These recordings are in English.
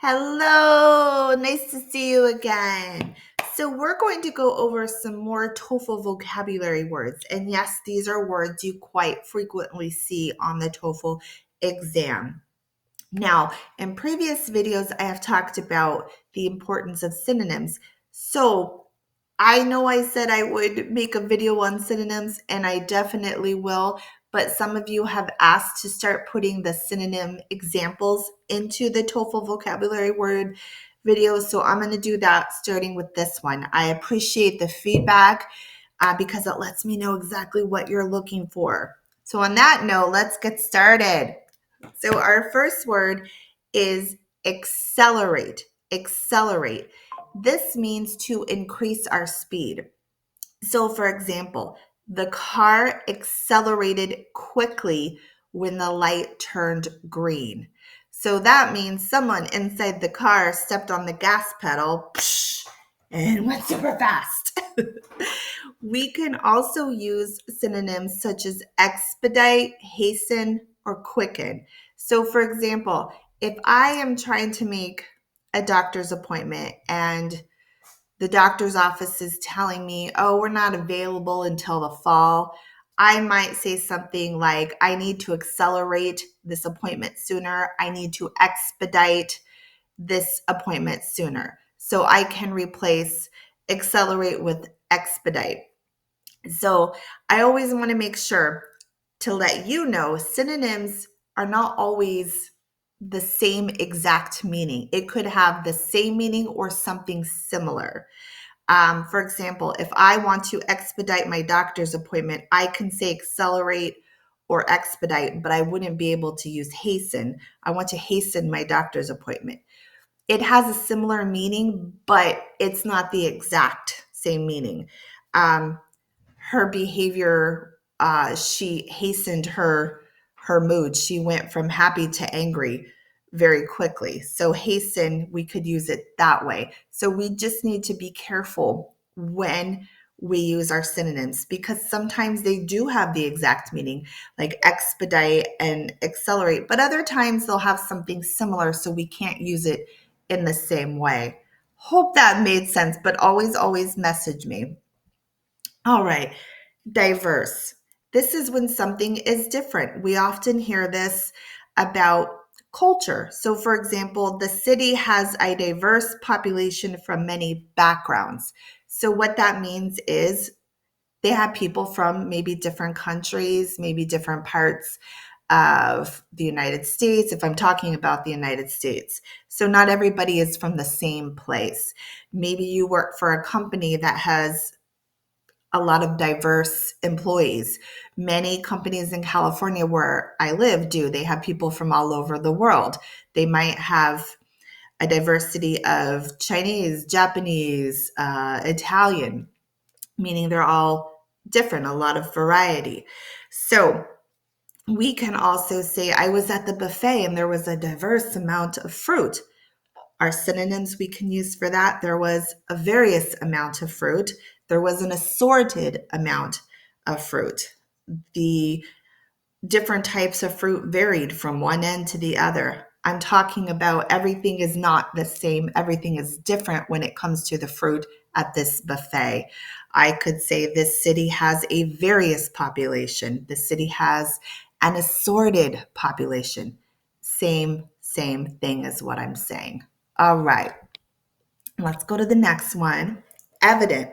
Hello, nice to see you again. So we're going to go over some more TOEFL vocabulary words. And yes, these are words you quite frequently see on the TOEFL exam. Now, in previous videos, I have talked about the importance of synonyms. So I know I said I would make a video on synonyms, and I definitely will, but some of you have asked to start putting the synonym examples into the TOEFL vocabulary word videos, so I'm going to do that starting with this one. I appreciate the feedback because it lets me know exactly what you're looking for. So on that note, let's get started. So our first word is accelerate. Accelerate. This means to increase our speed. So for example, the car accelerated quickly when the light turned green. So that means someone inside the car stepped on the gas pedal and went super fast. We can also use synonyms such as expedite, hasten, or quicken. So, for example, if I am trying to make a doctor's appointment and the doctor's office is telling me, oh, we're not available until the fall, I might say something like, I need to accelerate this appointment sooner. I need to expedite this appointment sooner. So I can replace accelerate with expedite. So I always want to make sure to let you know synonyms are not always the same exact meaning. It could have the same meaning or something similar. For example, if I want to expedite my doctor's appointment, I can say accelerate or expedite, but I wouldn't be able to use hasten. I want to hasten my doctor's appointment. It has a similar meaning, but it's not the exact same meaning. Her behavior, she hastened her mood. She went from happy to angry very quickly. So hasten, we could use it that way. So we just need to be careful when we use our synonyms because sometimes they do have the exact meaning, like expedite and accelerate, but other times they'll have something similar, so we can't use it in the same way. Hope that made sense, but always message me. All right, diverse. This is when something is different. We often hear this about culture. So, for example, the city has a diverse population from many backgrounds. So, what that means is they have people from maybe different countries, maybe different parts of the United States, if I'm talking about the United States. So, not everybody is from the same place. Maybe you work for a company that has a lot of diverse employees. Many companies in California where I live do. They have people from all over the world. They might have a diversity of Chinese, Japanese, Italian, meaning they're all different, a lot of variety. So we can also say, I was at the buffet and there was a diverse amount of fruit. Our synonyms we can use for that, there was a various amount of fruit. There was an assorted amount of fruit. The different types of fruit varied from one end to the other. I'm talking about everything is not the same. Everything is different when it comes to the fruit at this buffet. I could say this city has a various population. This city has an assorted population. Same thing as what I'm saying. All right, let's go to the next one. Evident.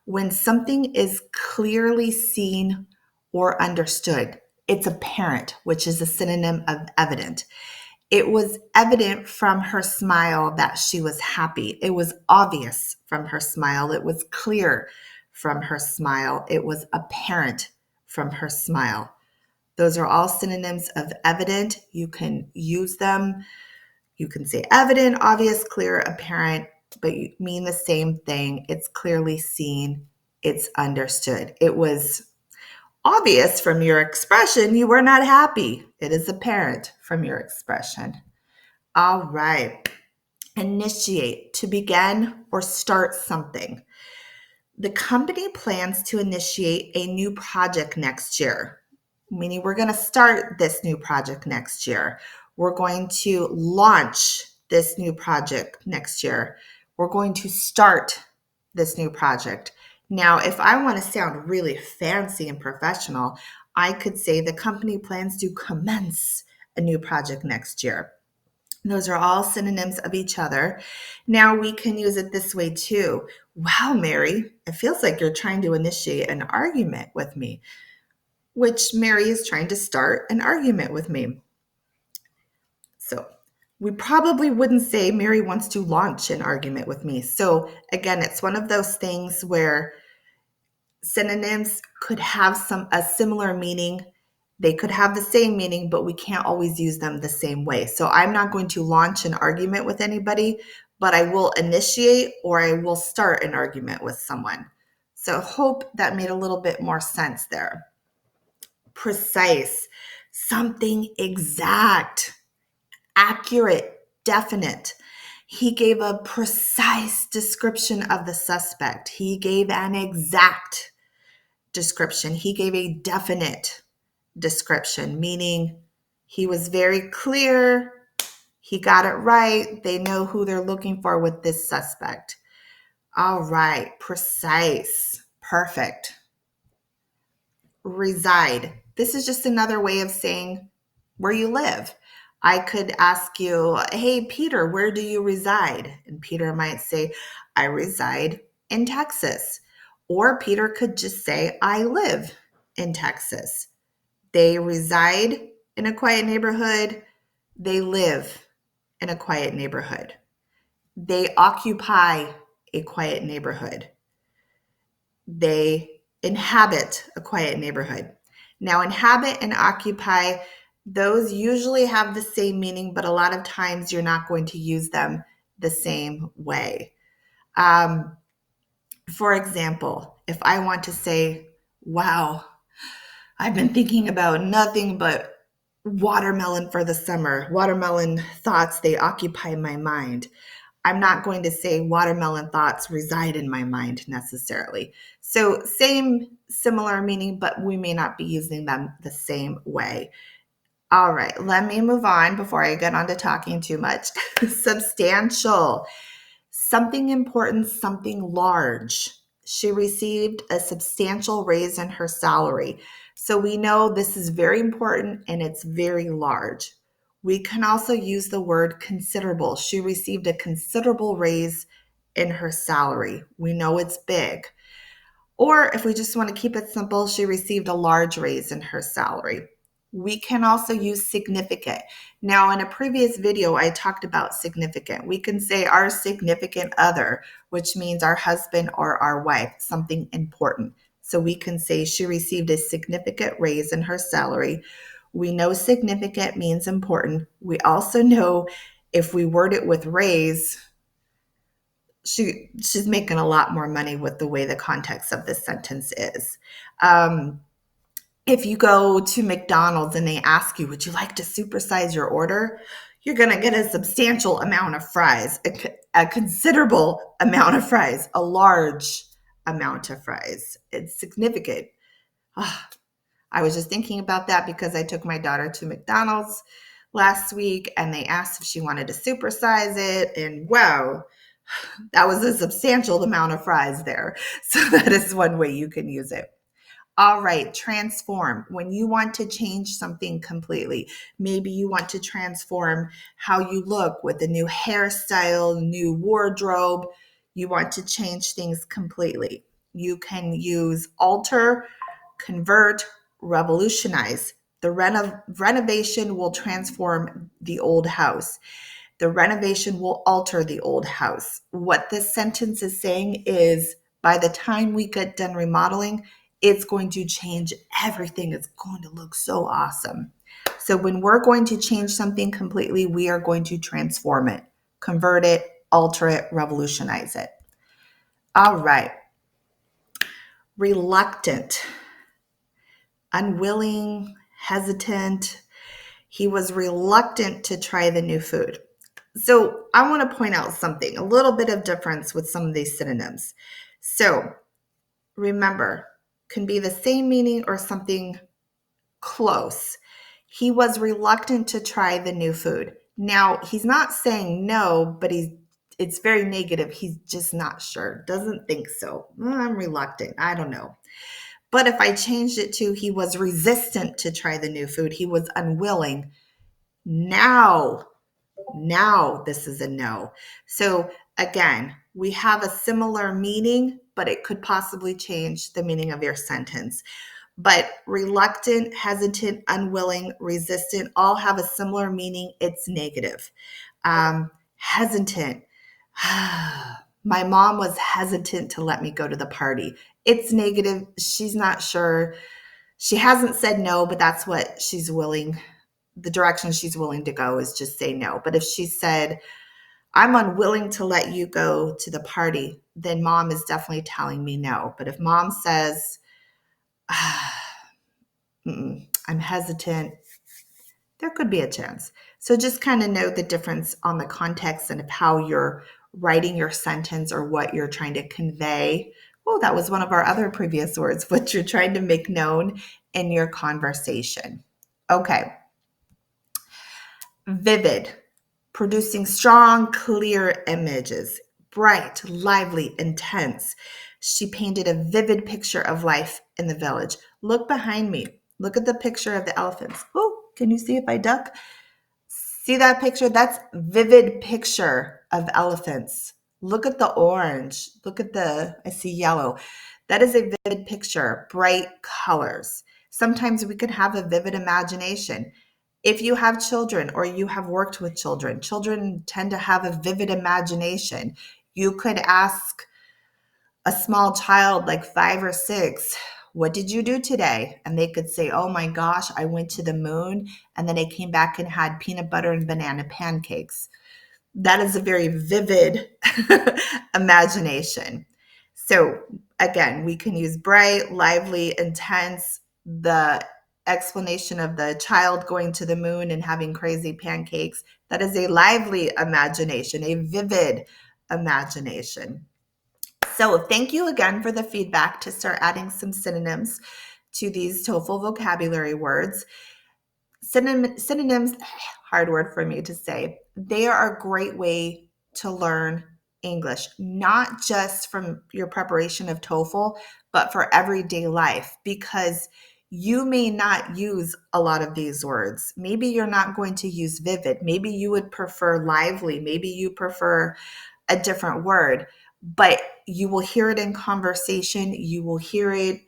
When something is clearly seen or understood, it's apparent, which is a synonym of evident. It was evident from her smile that she was happy. It was obvious from her smile. It was clear from her smile. It was apparent from her smile. Those are all synonyms of evident. You can use them. You can say evident, obvious, clear, apparent, but you mean the same thing. It's clearly seen. It's understood. It was obvious from your expression you were not happy. It is apparent from your expression. All right. Initiate, to begin or start something. The company plans to initiate a new project next year, meaning we're going to start this new project next year. We're going to launch this new project next year. We're going to start this new project. Now, if I want to sound really fancy and professional, I could say the company plans to commence a new project next year. Those are all synonyms of each other. Now we can use it this way too. Wow, Mary, it feels like you're trying to initiate an argument with me, which Mary is trying to start an argument with me. So we probably wouldn't say Mary wants to launch an argument with me. So again, it's one of those things where synonyms could have a similar meaning. They could have the same meaning, but we can't always use them the same way. So I'm not going to launch an argument with anybody, but I will initiate or I will start an argument with someone. So hope that made a little bit more sense there. Precise, something exact, accurate, definite. He gave a precise description of the suspect. He gave an exact description. He gave a definite description, meaning he was very clear. He got it right. They know who they're looking for with this suspect. All right, precise, perfect. Reside. This is just another way of saying where you live. I could ask you, hey, Peter, where do you reside? And Peter might say, I reside in Texas. Or Peter could just say, I live in Texas. They reside in a quiet neighborhood. They live in a quiet neighborhood. They occupy a quiet neighborhood. They inhabit a quiet neighborhood. Now, inhabit and occupy, those usually have the same meaning, but a lot of times you're not going to use them the same way. For example, if I want to say, wow, I've been thinking about nothing but watermelon for the summer. Watermelon thoughts, they occupy my mind. I'm not going to say watermelon thoughts reside in my mind necessarily. So similar meaning, but we may not be using them the same way. All right, let me move on before I get on to talking too much. Substantial, something important, something large. She received a substantial raise in her salary. So we know this is very important and it's very large. We can also use the word considerable. She received a considerable raise in her salary. We know it's big. Or if we just want to keep it simple, she received a large raise in her salary. We can also use significant. Now, in a previous video, I talked about significant. We can say our significant other, which means our husband or our wife, something important. So we can say she received a significant raise in her salary. We know significant means important. We also know if we word it with raise, she's making a lot more money with the way the context of this sentence is. If you go to McDonald's and they ask you, would you like to supersize your order? You're going to get a substantial amount of fries, a considerable amount of fries, a large amount of fries. It's significant. I was just thinking about that because I took my daughter to McDonald's last week and they asked if she wanted to supersize it. And wow, that was a substantial amount of fries there. So that is one way you can use it. All right, transform. When you want to change something completely, maybe you want to transform how you look with a new hairstyle, new wardrobe. You want to change things completely. You can use alter, convert, revolutionize. The renovation will transform the old house. The renovation will alter the old house. What this sentence is saying is by the time we get done remodeling, it's going to change everything. It's going to look so awesome. So when we're going to change something completely, we are going to transform it, convert it, alter it, revolutionize it. All right. Reluctant, unwilling, hesitant. He was reluctant to try the new food. So I want to point out something, a little bit of difference with some of these synonyms. So remember, can be the same meaning or something close. He was reluctant to try the new food. Now, he's not saying no, but it's very negative. He's just not sure. Doesn't think so. I'm reluctant. I don't know. But if I changed it to he was resistant to try the new food, he was unwilling. Now this is a no. So again, we have a similar meaning, but it could possibly change the meaning of your sentence. But reluctant, hesitant, unwilling, resistant all have a similar meaning. It's negative. Hesitant. My mom was hesitant to let me go to the party. It's negative. She's not sure. She hasn't said no, but that's what she's willing. The direction she's willing to go is just say no. But if she said, I'm unwilling to let you go to the party, then mom is definitely telling me no. But if mom says, I'm hesitant, there could be a chance. So just kind of know the difference on the context and of how you're writing your sentence or what you're trying to convey. Oh, that was one of our other previous words, what you're trying to make known in your conversation. Okay. Vivid, producing strong, clear images, bright, lively, intense. She painted a vivid picture of life in the village. Look behind me. Look at the picture of the elephants. Oh, can you see if I duck? See that picture? That's vivid picture of elephants. Look at the orange. Look at I see yellow. That is a vivid picture, bright colors. Sometimes we can have a vivid imagination. If you have children or you have worked with children, children tend to have a vivid imagination. You could ask a small child like 5 or 6, what did you do today? And they could say, oh my gosh, I went to the moon and then I came back and had peanut butter and banana pancakes. That is a very vivid imagination. So again, we can use bright, lively, intense, the explanation of the child going to the moon and having crazy pancakes. That is a lively imagination, a vivid imagination. So thank you again for the feedback to start adding some synonyms to these TOEFL vocabulary words. Synonyms, hard word for me to say, they are a great way to learn English, not just from your preparation of TOEFL, but for everyday life, because you may not use a lot of these words. Maybe you're not going to use vivid. Maybe you would prefer lively. Maybe you prefer a different word, but you will hear it in conversation. You will hear it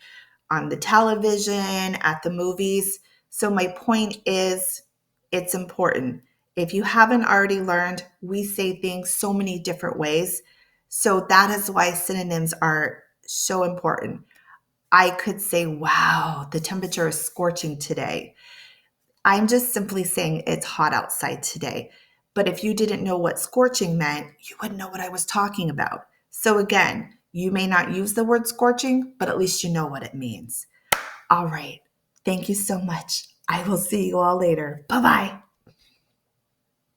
on the television, at the movies. So my point is, it's important. If you haven't already learned, we say things so many different ways. So that is why synonyms are so important. I could say, wow, the temperature is scorching today. I'm just simply saying it's hot outside today. But if you didn't know what scorching meant, you wouldn't know what I was talking about. So again, you may not use the word scorching, but at least you know what it means. All right. Thank you so much. I will see you all later. Bye-bye.